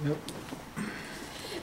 Yep.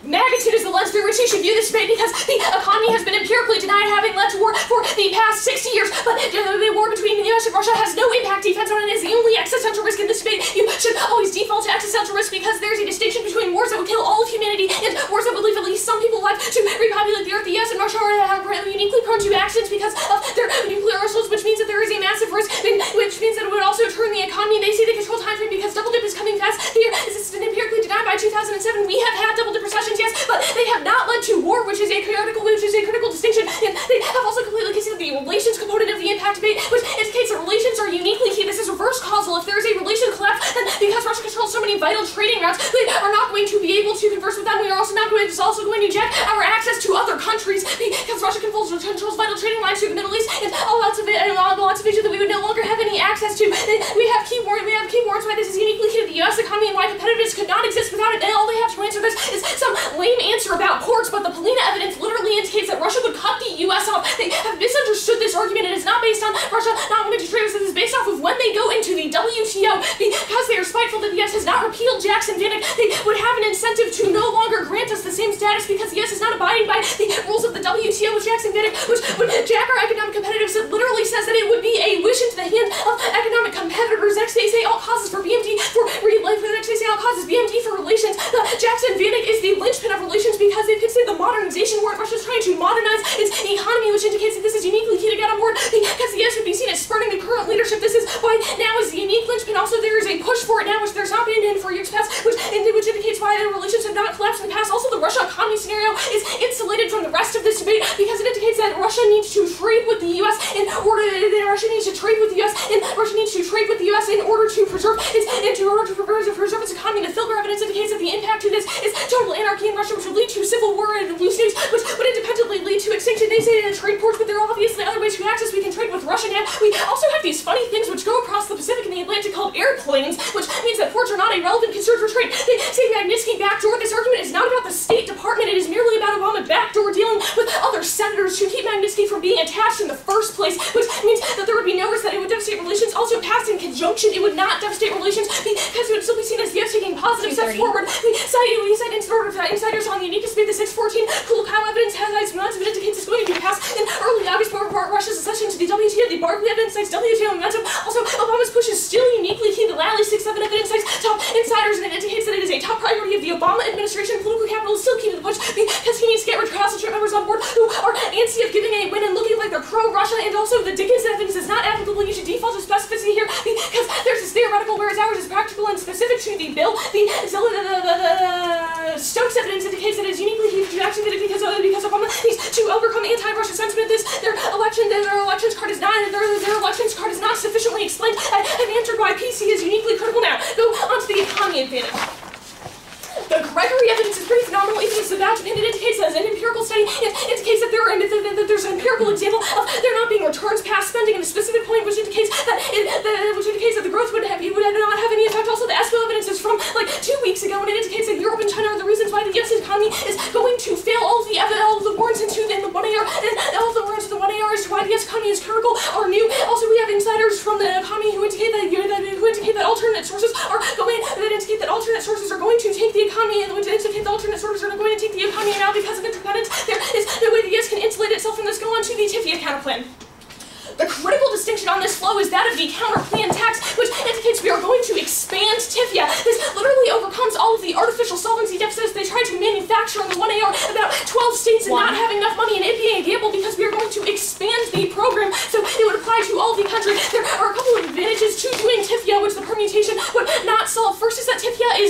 Magnitude is the lens through which you should view this debate because the economy has been empirically denied having led to war for the past 60 years, but the war between the US and Russia has no impact defense on it is the only existential risk in this debate. You should always default to existential risk because there's a distinction between wars that would kill all of humanity and wars that would leave at least some people alive to repopulate the earth. The US and Russia are uniquely prone to accidents because of their nuclear arsenals, which means that there is a massive risk, which means that it would also turn the economy. They say the control time frame because double dip is coming fast. Here, this has been empirically denied by 2007. We have had double dip recessions, yes, but they have not led to war, which is a critical distinction, and they have also completely considered the relations component of the impact debate, which indicates that relations are uniquely key. This is reverse causal. If there is a relation collapse, then because Russia controls so many vital trading routes, they are not going to be able to converse with them. We are also not going to jack our access to other countries because Russia controls vital trading lines through the Middle East and all lots of Asia that we would no longer have any access to. We have key warrants why this is uniquely key to the U.S. economy and why competitiveness could not exist without it. And all they have to answer this is some lame answer about ports, but the Polina evidence literally indicates that Russia would cut the U.S. off. They have misunderstood this argument. It is not based on Russia not wanting to trade with us. It is based off of when they go into the WTO because they are spiteful that the U.S. has not repealed Jackson-Vanik. They would have an incentive to no longer grant us the same status because the U.S. is not abiding by the rules of the WTO with Jackson-Vanik, which would jack our economic competitiveness. It literally says that it would be a wish into the hand of economic competitors. Next they say all causes for BMD for real life. The next they say all causes BMD for relations. The Jackson-Vanik is the linchpin of relations because they've considered the modernization war. Russia's trying to modernize its economy, which indicates that this is uniquely key to get on board because the U.S. would be seen as spurning the current leadership. This is why now is the unique linchpin. Also, there is a push for it now, which there's not been in for years past, which indicates why the relations have not collapsed in the past. Also, the Russia economy scenario is insulated from the rest of this debate because it indicates that Russia needs to trade with the U.S. in order to preserve its economy. The Filber evidence indicates that the impact to this is total anarchy in Russia, which would lead to civil war and loose news, which would independently lead to extinction. They say trade ports, but there are obviously other ways to access. We can trade with Russia now. We also have these funny things which go across the Pacific and the Atlantic called airplanes, which means that ports are not a relevant concern for trade. They say Magnitsky backdoor. This argument is not about the State Department. It is merely about Obama backdoor dealing with other senators to keep Magnitsky from being attached in the first place, which means that there would be no risk that it would devastate relations. Also passed in conjunction, it would not devastate relations because it would still be seen as the U.S. taking positive steps forward. We cite insiders on the uniqueness of the 614 Kulikov evidence has months of it indicates it's going to be passed in early August before Russia's accession to the WTO. The Barclay evidence cites WTO momentum. Also, Obama's push is still uniquely key. The Lally 6-7 evidence cites top insiders, and it indicates that it is a top priority of the Obama administration. Political capital is still key to the push because he needs to get recalcitrant members on board who are antsy of giving a win and looking like they're pro-Russia. And also, the Dickens evidence is not applicable. You should default to specificity here because there's this theoretical, whereas ours is practical and specific to the bill. The Stokes evidence indicates that it's uniquely key to action because Obama needs to overcome anti-Russia sentiment. Their elections card is not sufficiently explained and answered why PC is uniquely critical now. Go on to the economy advantage. The Gregory evidence is pretty phenomenal. Even it's about Japan, it indicates that as an empirical study, it indicates that there's an empirical example of there not being returns past spending at a specific point, which indicates that the growth would not have any impact. Also, the ESPO evidence is from like 2 weeks ago, and it indicates that Europe and China are the reasons why the U.S. economy is going to fail. All of the warrants into the 1AR and all of the warrants into the 1AR as to why the U.S. economy is critical are new. Also, we have insiders from the economy who indicate that alternate sources are going to take the economy and which indicate the alternate sources are going to take the economy now because of interdependence. There is no way the U.S. can insulate itself from this. Go on to the TIFIA counterplan. The critical distinction on this flow is that of the counterplan tax, which indicates we are going to expand TIFIA. This literally overcomes all of the artificial solvency deficits they tried to manufacture in the 1AR about 12 states and not having enough money and it being a gamble because we are going to expand the program so it would apply to all of the country. There are a couple of advantages to doing TIFIA, which the permutation would not solve. First is that TIFIA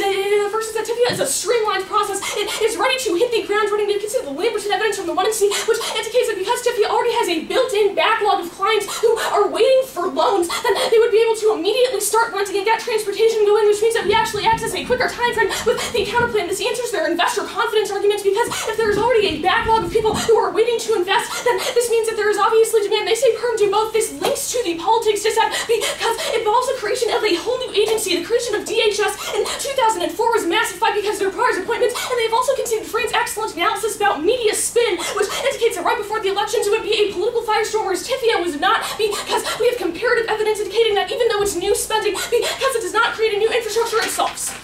is a streamlined process. It is ready to hit the ground running. They consider the Lamberton evidence from the 1NC, which indicates that because TIFIA already has a built-in backlog of clients who are waiting for loans, then they would be able to immediately start renting and get transportation going, which means that we actually access a quicker time frame with the counterplan. This answers their investor confidence arguments because if there's already a backlog of people who are waiting to invest, then this means that there is obviously demand. They say perm do both. This links to the politics dissent because it involves the creation of a whole new agency. The creation of DHS in 2004 was massified because there requires appointments, and they've also considered Fran's excellent analysis about media spin, which indicates that right before the elections it would be a political firestorm, whereas TIFIA was not, because we have comparative evidence indicating that even though it's new spending, because it does not create a new infrastructure, it solves.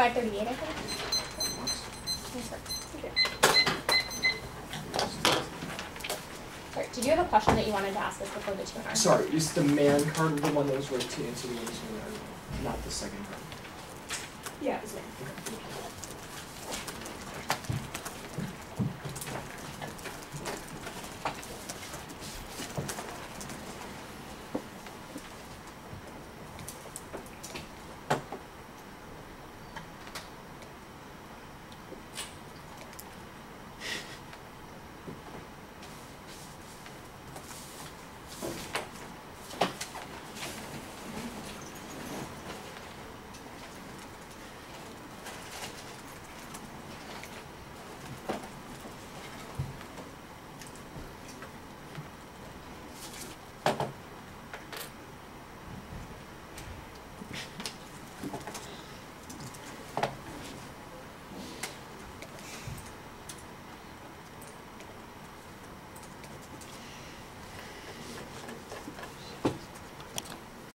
538, I think. Yes, sir. Thank you. Sorry, did you have a question that you wanted to ask us before the 2 hours? Sorry, is the man card the one that was right to answer the other one, not the second card? Yeah, it was me. Okay.